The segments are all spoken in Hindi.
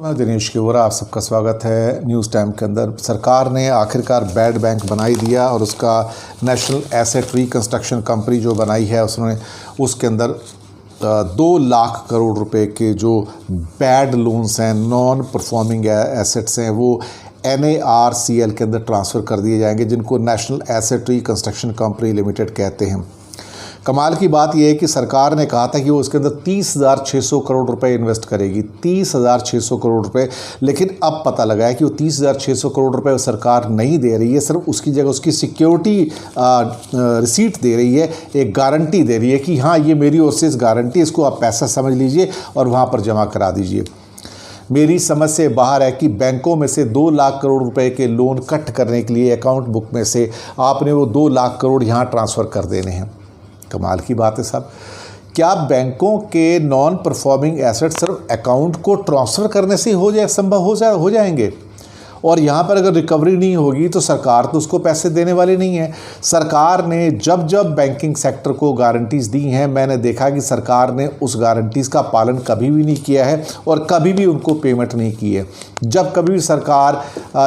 मैं दिनेश केवरा, आप सबका स्वागत है न्यूज़ टाइम के अंदर। सरकार ने आखिरकार बैड बैंक बना ही दिया और उसका नेशनल एसेट रिकंस्ट्रक्शन कंपनी जो बनाई है उसने उसके अंदर 2 लाख करोड़ रुपए के जो बैड लोन्स हैं, नॉन परफॉर्मिंग एसेट्स हैं, वो NARCL के अंदर ट्रांसफ़र कर दिए जाएंगे, जिनको national asset reconstruction company limited कहते हैं। कमाल की बात यह है कि सरकार ने कहा था कि वो उसके अंदर 30,600 करोड़ रुपए इन्वेस्ट करेगी, 30,600 करोड़ रुपए। लेकिन अब पता लगा है कि वो 30,600 करोड़ रुपए सरकार नहीं दे रही है, सिर्फ उसकी जगह उसकी सिक्योरिटी रिसीट दे रही है, एक गारंटी दे रही है कि हाँ ये मेरी ओर से इस गारंटी, इसको आप पैसा समझ लीजिए और वहाँ पर जमा करा दीजिए। मेरी समझ से बाहर है कि बैंकों में से 2 लाख करोड़ रुपए के लोन कट करने के लिए अकाउंट बुक में से आपने वो 2 लाख करोड़ यहाँ ट्रांसफ़र कर देने हैं। कमाल की बात है साहब। क्या बैंकों के नॉन परफॉर्मिंग एसेट सिर्फ अकाउंट को ट्रांसफ़र करने से संभव हो जाएंगे? और यहाँ पर अगर रिकवरी नहीं होगी तो सरकार तो उसको पैसे देने वाली नहीं है। सरकार ने जब जब बैंकिंग सेक्टर को गारंटीज़ दी हैं, मैंने देखा कि सरकार ने उस गारंटीज़ का पालन कभी भी नहीं किया है और कभी भी उनको पेमेंट नहीं की है। जब कभी भी सरकार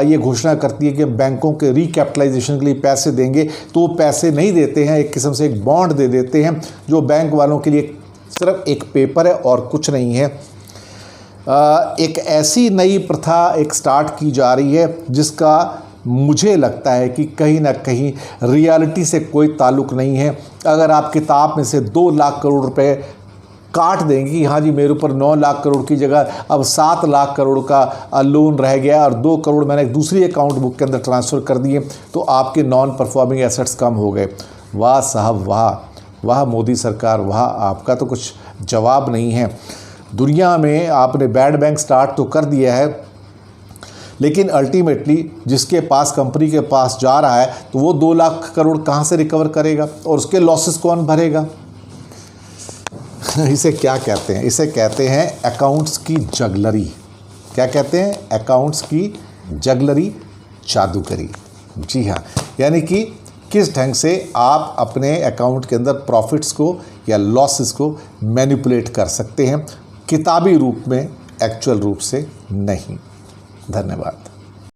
ये घोषणा करती है कि बैंकों के रिकैपिटलाइजेशन के लिए पैसे देंगे, तो वो पैसे नहीं देते हैं, एक किस्म से एक बॉन्ड दे देते हैं जो बैंक वालों के लिए सिर्फ एक पेपर है और कुछ नहीं है। एक ऐसी नई प्रथा एक स्टार्ट की जा रही है जिसका मुझे लगता है कि कहीं ना कहीं रियलिटी से कोई ताल्लुक़ नहीं है। अगर आप किताब में से 2 लाख करोड़ रुपए काट देंगे कि हाँ जी मेरे ऊपर 9 लाख करोड़ की जगह अब 7 लाख करोड़ का लोन रह गया और 2 करोड़ मैंने एक दूसरी अकाउंट बुक के अंदर ट्रांसफ़र कर दिए, तो आपके नॉन परफॉर्मिंग एसेट्स कम हो गए। वाह साहब वाह, वाह मोदी सरकार वाह, आपका तो कुछ जवाब नहीं है। दुनिया में आपने बैड बैंक स्टार्ट तो कर दिया है, लेकिन अल्टीमेटली जिसके पास कंपनी के पास जा रहा है तो वो 2 लाख करोड़ कहाँ से रिकवर करेगा और उसके लॉसेस कौन भरेगा? इसे क्या कहते हैं? इसे कहते हैं अकाउंट्स की जगलरी। क्या कहते हैं? अकाउंट्स की जगलरी, जादूगरी। जी हाँ, यानी कि किस ढंग से आप अपने अकाउंट के अंदर प्रॉफिट्स को या लॉसेस को मैनिपुलेट कर सकते हैं, किताबी रूप में, एक्चुअल रूप से नहीं। धन्यवाद।